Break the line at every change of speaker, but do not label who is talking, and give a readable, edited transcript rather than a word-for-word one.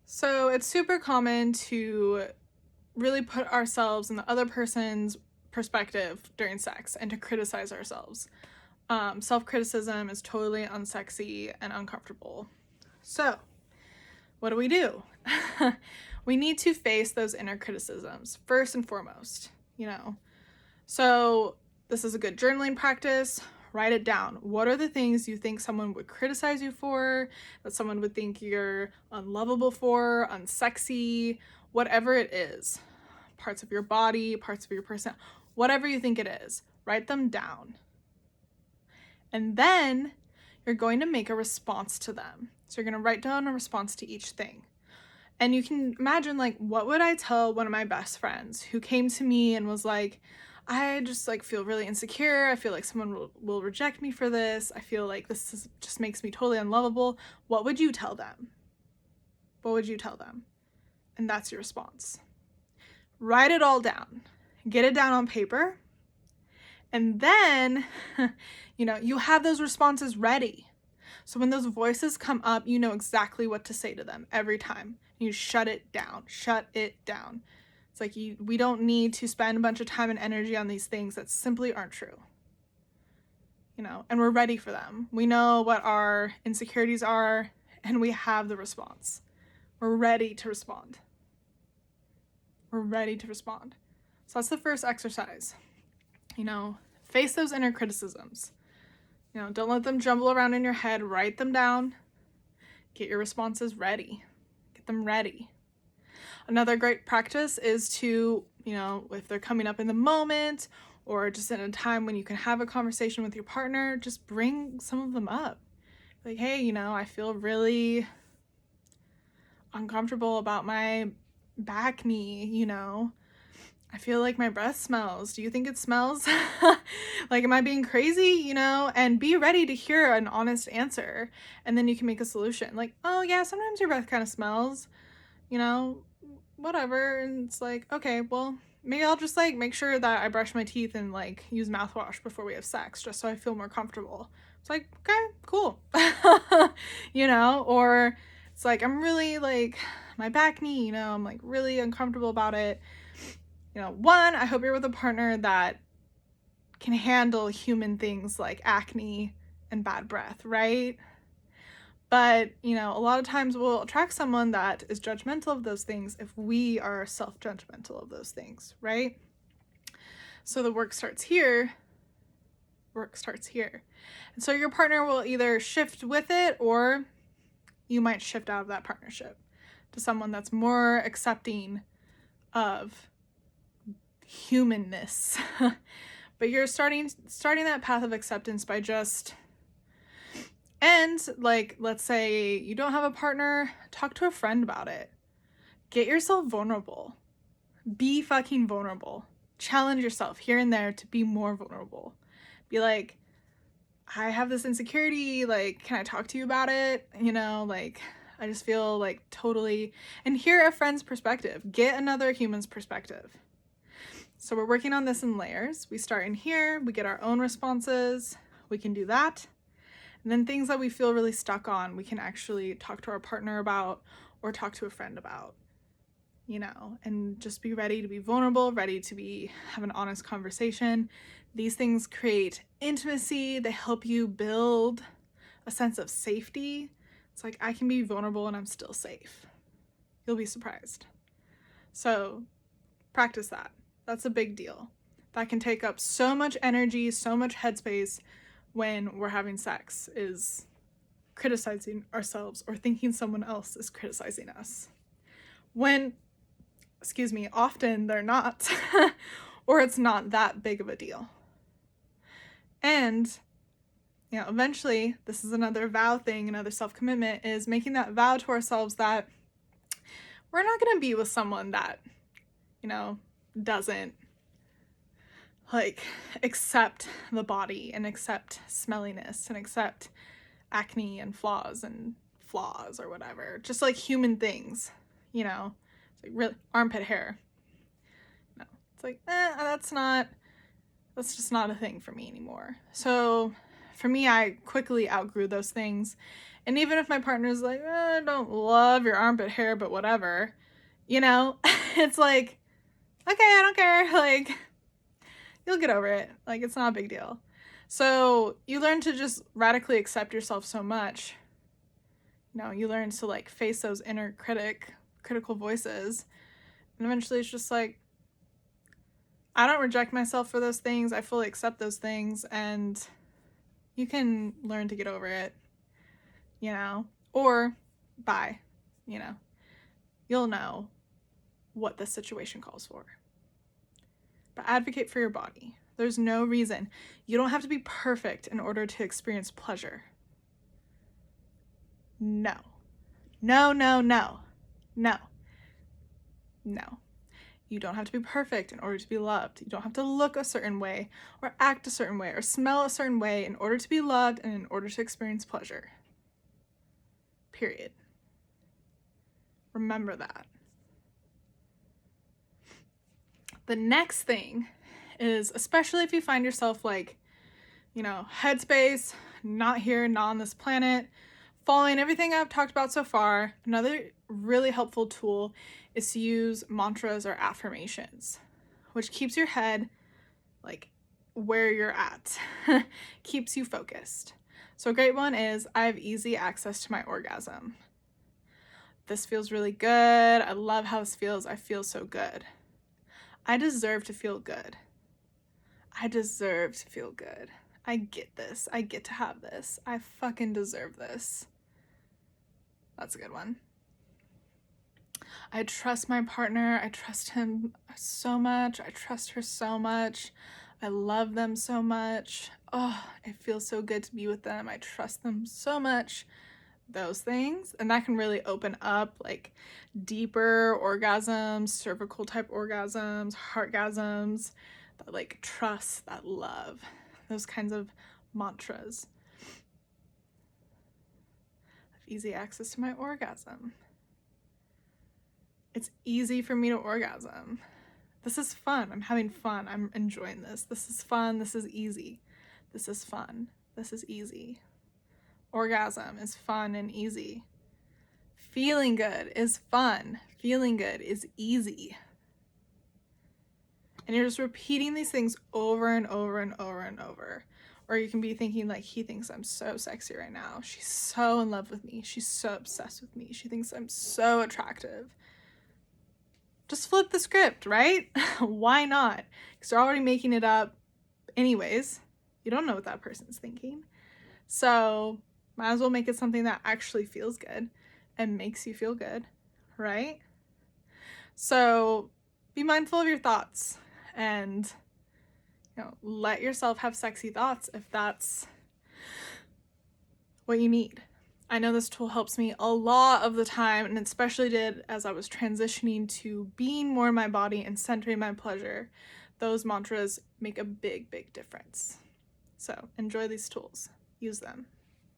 So it's super common to really put ourselves in the other person's perspective during sex and to criticize ourselves. Self-criticism is totally unsexy and uncomfortable. So, what do? We need to face those inner criticisms first and foremost. So, this is a good journaling practice. Write it down. What are the things you think someone would criticize you for, that someone would think you're unlovable for, unsexy, whatever it is? Parts of your body, parts of your person, whatever you think it is, write them down. And then you're going to make a response to them. So you're going to write down a response to each thing. And you can imagine, like, what would I tell one of my best friends who came to me and was like, I just feel really insecure. I feel like someone will reject me for this. I feel like just makes me totally unlovable. What would you tell them? What would you tell them? And that's your response. Write it all down. Get it down on paper. And then, you have those responses ready. So when those voices come up, you know exactly what to say to them every time. You shut it down. Shut it down. It's like we don't need to spend a bunch of time and energy on these things that simply aren't true. And we're ready for them. We know what our insecurities are, and we have the response. We're ready to respond. We're ready to respond. So that's the first exercise. Face those inner criticisms. Don't let them jumble around in your head. Write them down. Get your responses ready. Get them ready. Another great practice is to, if they're coming up in the moment or just in a time when you can have a conversation with your partner, just bring some of them up. Like, hey, I feel really uncomfortable about my back knee, I feel like my breath smells. Do you think it smells? Like, am I being crazy? And be ready to hear an honest answer. And then you can make a solution. Like, oh yeah, sometimes your breath kind of smells, whatever. And it's like, okay, well, maybe I'll just make sure that I brush my teeth and use mouthwash before we have sex, just so I feel more comfortable. It's like, okay, cool. Or it's like, I'm really my back knee, I'm really uncomfortable about it. One, I hope you're with a partner that can handle human things like acne and bad breath, right? But, a lot of times we'll attract someone that is judgmental of those things if we are self-judgmental of those things, right? So the work starts here. And so your partner will either shift with it, or you might shift out of that partnership to someone that's more accepting of humanness. But you're starting that path of acceptance by just, and let's say you don't have a partner, talk to a friend about it. Get yourself vulnerable. Be fucking vulnerable. Challenge yourself here and there to be more vulnerable. Be like, I have this insecurity, can I talk to you about it? I just feel totally, and hear a friend's perspective. Get another human's perspective. So we're working on this in layers. We start in here, we get our own responses, we can do that. And then things that we feel really stuck on, we can actually talk to our partner about or talk to a friend about, and just be ready to be vulnerable, ready to have an honest conversation. These things create intimacy. They help you build a sense of safety. It's like, I can be vulnerable and I'm still safe. You'll be surprised. So practice that. That's a big deal. That can take up so much energy, so much headspace when we're having sex, is criticizing ourselves or thinking someone else is criticizing us. When, often they're not, or it's not that big of a deal. And, eventually, this is another vow thing, another self-commitment, is making that vow to ourselves that we're not going to be with someone that, doesn't accept the body and accept smelliness and accept acne and flaws or whatever. Just human things, it's really armpit hair. No, it's that's just not a thing for me anymore. So for me, I quickly outgrew those things And even if my partner's like, I don't love your armpit hair, but whatever, you know, it's like, okay, I don't care. Like, you'll get over it. Like, it's not a big deal. So you learn to just radically accept yourself so much. You know, you learn to like face those inner critical voices. And eventually it's just like, I don't reject myself for those things. I fully accept those things, and you can learn to get over it, you know, or bye, you know, you'll know what the situation calls for. But advocate for your body. There's no reason. You don't have to be perfect in order to experience pleasure. No. No, no, no. No. No. You don't have to be perfect in order to be loved. You don't have to look a certain way or act a certain way or smell a certain way in order to be loved and in order to experience pleasure. Period. Remember that. The next thing is, especially if you find yourself like, you know, headspace, not here, not on this planet, following everything I've talked about so far, another really helpful tool is to use mantras or affirmations, which keeps your head like where you're at, keeps you focused. So a great one is, I have easy access to my orgasm. This feels really good. I love how this feels. I feel so good. I deserve to feel good. I deserve to feel good. I get this. I get to have this. I fucking deserve this. That's a good one. I trust my partner. I trust him so much. I trust her so much. I love them so much. Oh, it feels so good to be with them. I trust them so much. Those things. And that can really open up like deeper orgasms, cervical type orgasms, heartgasms, that like trust, that love, those kinds of mantras. I have easy access to my orgasm. It's easy for me to orgasm. This is fun. I'm having fun. I'm enjoying this. This is fun. This is easy. This is fun. This is easy. Orgasm is fun and easy. Feeling good is fun. Feeling good is easy. And you're just repeating these things over and over and over and over. Or you can be thinking like, he thinks I'm so sexy right now. She's so in love with me. She's so obsessed with me. She thinks I'm so attractive. Just flip the script, right? Why not? Because you're already making it up anyways. You don't know what that person's thinking. So might as well make it something that actually feels good and makes you feel good, right? So be mindful of your thoughts and, you know, let yourself have sexy thoughts if that's what you need. I know this tool helps me a lot of the time, and especially did as I was transitioning to being more in my body and centering my pleasure. Those mantras make a big, big difference. So enjoy these tools. Use them.